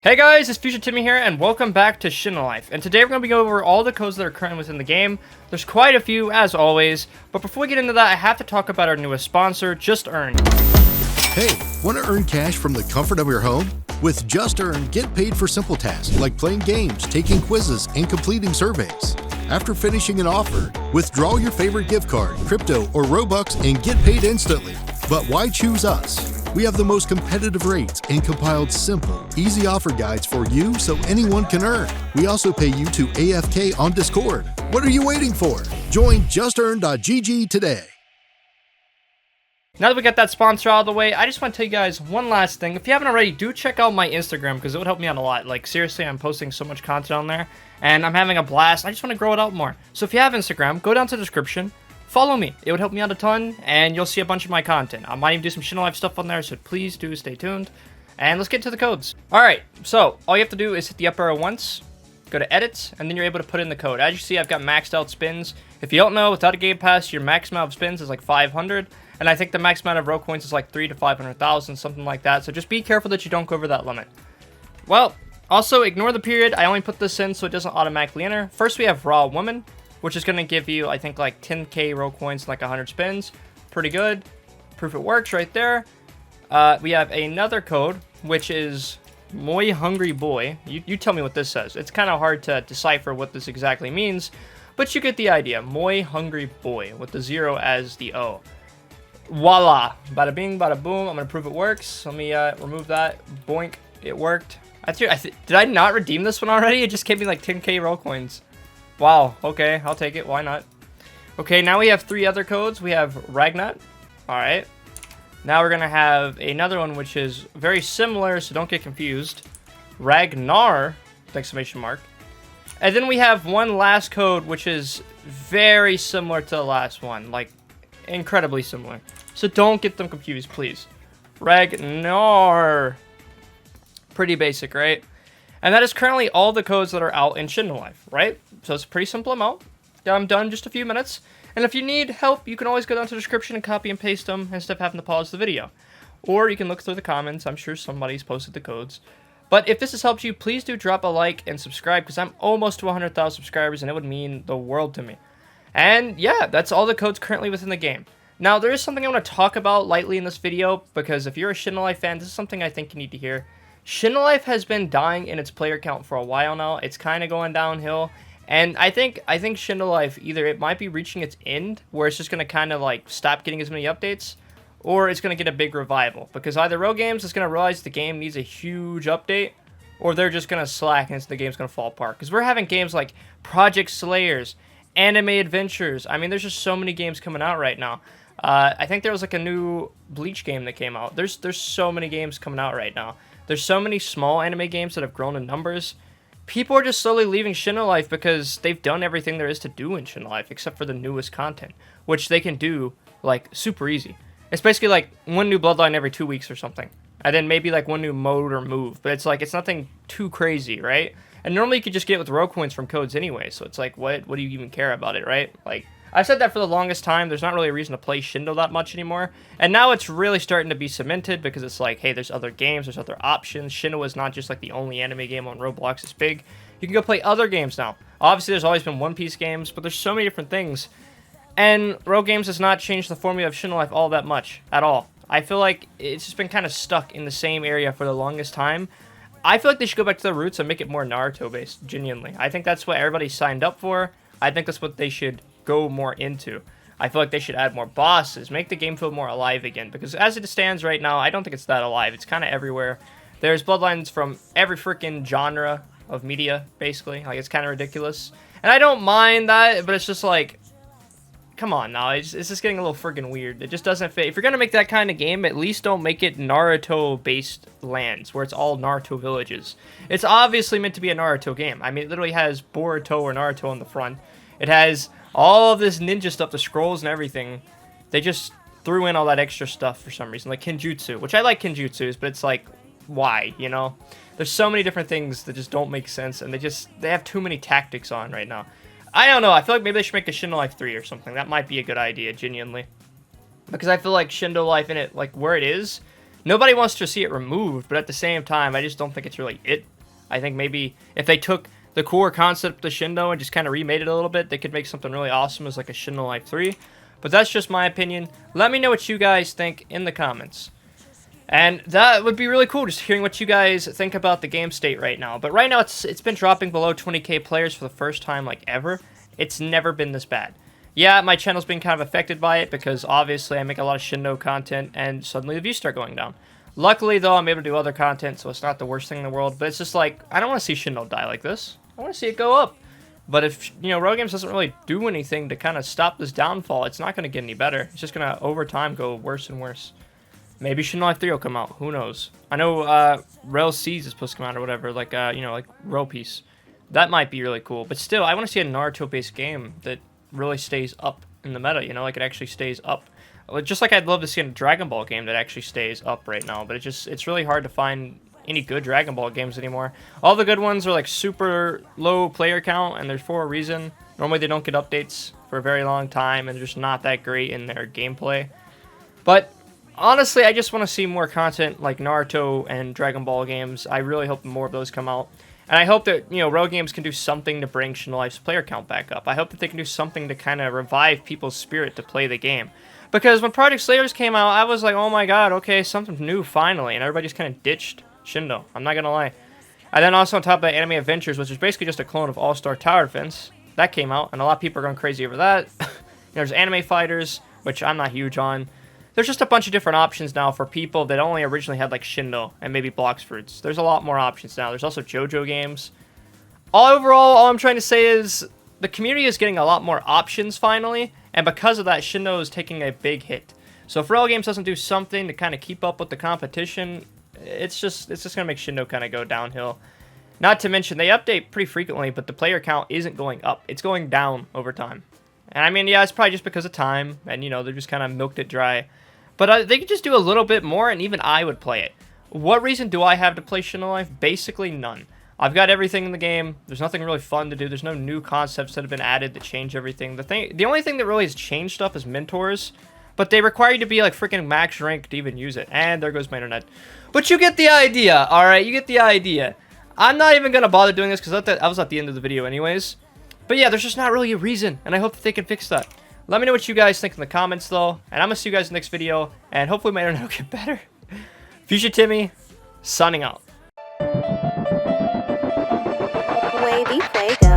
Hey guys, it's Future Timmy here, and welcome back to Shindo Life. And today we're going to be going over all the codes that are currently within the game. There's quite a few, as always. But before we get into that, I have to talk about our newest sponsor, Just Earn. Hey, want to earn cash from the comfort of your home? With Just Earn, get paid for simple tasks like playing games, taking quizzes, and completing surveys. After finishing an offer, withdraw your favorite gift card, crypto, or Robux and get paid instantly. But why choose us? We have the most competitive rates and compiled simple, easy offer guides for you so anyone can earn. We also pay you to AFK on Discord. What are you waiting for? Join justearn.gg today. Now that we got that sponsor out of the way, I just want to tell you guys one last thing. If you haven't already, do check out my Instagram because it would help me out a lot. Like, seriously, I'm posting so much content on there, and I'm having a blast. I just want to grow it out more. So if you have Instagram, go down to the description. Follow me. It would help me out a ton, and you'll see a bunch of my content. I might even do some Shindo Life stuff on there, so please do stay tuned. And let's get to the codes. Alright, so all you have to do is hit the up arrow once, go to edits, and then you're able to put in the code. As you see, I've got maxed out spins. If you don't know, without a game pass, your max amount of spins is like 500, and I think the max amount of row coins is like 300 to 500,000, something like that, so just be careful that you don't go over that limit. Well, also ignore the period. I only put this in so it doesn't automatically enter. First we have Rahwomen, which is going to give you, I think, like 10k row coins and like 100 spins. Pretty good. Proof it works right there. We have another code, which is verryHungry boy. You tell me what this says. It's kind of hard to decipher what this exactly means, but you get the idea. verryHungry boy, with the 0 as the O. Voila. Bada bing, bada boom. I'm going to prove it works. Let me remove that. Boink. It worked. Did I not redeem this one already? It just gave me like 10k row coins. Wow, okay, I'll take it, why not? Okay, now we have 3 other codes. We have Ragnat, alright. Now we're gonna have another one which is very similar, so don't get confused. Ragnarr, exclamation mark. And then we have one last code which is very similar to the last one, like incredibly similar. So don't get them confused, please. Ragnarr. Pretty basic, right? And that is currently all the codes that are out in Shindo Life, right? So it's a pretty simple amount. I'm done in just a few minutes. And if you need help, you can always go down to the description and copy and paste them instead of having to pause the video. Or you can look through the comments. I'm sure somebody's posted the codes. But if this has helped you, please do drop a like and subscribe because I'm almost to 100,000 subscribers and it would mean the world to me. And yeah, that's all the codes currently within the game. Now, there is something I want to talk about lightly in this video because if you're a Shindo Life fan, this is something I think you need to hear. Shindo Life has been dying in its player count for a while now. It's kind of going downhill. And I think Shindo Life, either it might be reaching its end, where it's just going to kind of like stop getting as many updates, or it's going to get a big revival. Because either Rell Games is going to realize the game needs a huge update, or they're just going to slack and the game's going to fall apart. Because we're having games like Project Slayers, Anime Adventures. I mean, there's just so many games coming out right now. I think there was like a new Bleach game that came out. There's so many games coming out right now. There's so many small anime games that have grown in numbers. People are just slowly leaving Shindo Life because they've done everything there is to do in Shindo Life except for the newest content, which they can do, like, super easy. It's basically like one new bloodline every 2 weeks or something. And then maybe like one new mode or move. But it's like, it's nothing too crazy, right? And normally you could just get it with row coins from codes anyway. So it's like, what do you even care about it, right? Like, I've said that for the longest time. There's not really a reason to play Shindo that much anymore. And now it's really starting to be cemented because it's like, hey, there's other games, there's other options. Shindo is not just like the only anime game on Roblox. It's big. You can go play other games now. Obviously, there's always been One Piece games, but there's so many different things. And Rell Games has not changed the formula of Shindo Life all that much at all. I feel like it's just been kind of stuck in the same area for the longest time. I feel like they should go back to their roots and make it more Naruto-based, genuinely. I think that's what everybody signed up for. I think that's what they should go more into. I feel like they should add more bosses, make the game feel more alive again, because as it stands right now, I don't think it's that alive. It's kind of everywhere. There's bloodlines from every freaking genre of media, basically. Like, it's kind of ridiculous. And I don't mind that, but it's just like, come on now, it's just getting a little freaking weird. It just doesn't fit. If you're gonna make that kind of game, at least don't make it Naruto-based lands, where it's all Naruto villages. It's obviously meant to be a Naruto game. I mean, it literally has Boruto or Naruto on the front. It has all of this ninja stuff, the scrolls and everything. They just threw in all that extra stuff for some reason, like Kenjutsu, which I like Kenjutsus, but it's like, why, you know? There's so many different things that just don't make sense, and they have too many tactics on right now. I don't know, I feel like maybe they should make a Shindo Life 3 or something. That might be a good idea, genuinely. Because I feel like Shindo Life in it, like where it is, Nobody wants to see it removed, but at the same time, I just don't think it's really it. I think maybe if they took the core concept of Shindo and just kind of remade it a little bit, they could make something really awesome as like a Shindo Life 3. But that's just my opinion. Let me know what you guys think in the comments. And that would be really cool, just hearing what you guys think about the game state right now. But right now, it's been dropping below 20k players for the first time like ever. It's never been this bad. Yeah, my channel's been kind of affected by it because obviously I make a lot of Shindo content and suddenly the views start going down. Luckily, though, I'm able to do other content, so it's not the worst thing in the world. But it's just like, I don't want to see Shindo die like this. I want to see it go up. But if, you know, Rell Games doesn't really do anything to kind of stop this downfall, it's not going to get any better. It's just going to, over time, go worse and worse. Maybe Shindo Life 3 will come out. Who knows? I know Rell Seas is supposed to come out or whatever, like, you know, like Rell Piece. That might be really cool. But still, I want to see a Naruto-based game that really stays up in the meta, you know, like it actually stays up. Just like I'd love to see a Dragon Ball game that actually stays up right now, but it's really hard to find any good Dragon Ball games anymore. All the good ones are like super low player count, and they're for a reason. Normally they don't get updates for a very long time, and they're just not that great in their gameplay. But honestly, I just want to see more content like Naruto and Dragon Ball games. I really hope more of those come out. And I hope that, you know, Rell Games can do something to bring Shindo Life's player count back up. I hope that they can do something to kind of revive people's spirit to play the game. Because when Project Slayers came out, I was like, oh my god, okay, something new finally. And everybody just kind of ditched Shindo. I'm not going to lie. And then also on top of that, Anime Adventures, which is basically just a clone of All-Star Tower Defense. That came out, and a lot of people are going crazy over that. There's Anime Fighters, which I'm not huge on. There's just a bunch of different options now for people that only originally had like Shindo and maybe Blox Fruits. There's a lot more options now. There's also JoJo games. Overall, all I'm trying to say is the community is getting a lot more options finally, and because of that, Shindo is taking a big hit. So if Rell Games doesn't do something to kind of keep up with the competition, it's just gonna make Shindo kind of go downhill. Not to mention they update pretty frequently, but the player count isn't going up; it's going down over time. And I mean, yeah, it's probably just because of time, and you know they're just kind of milked it dry. But they could just do a little bit more, and even I would play it. What reason do I have to play Shindo Life? Basically none. I've got everything in the game. There's nothing really fun to do. There's no new concepts that have been added that change everything. The only thing that really has changed stuff is mentors, but they require you to be like freaking max rank to even use it. And there goes my internet. But you get the idea, all right? You get the idea. I'm not even gonna bother doing this because I was at the end of the video anyways. But yeah, there's just not really a reason, and I hope that they can fix that. Let me know what you guys think in the comments, though. And I'm going to see you guys in the next video. And hopefully my internet will get better. Future Timmy, signing out. Wavy Fuego.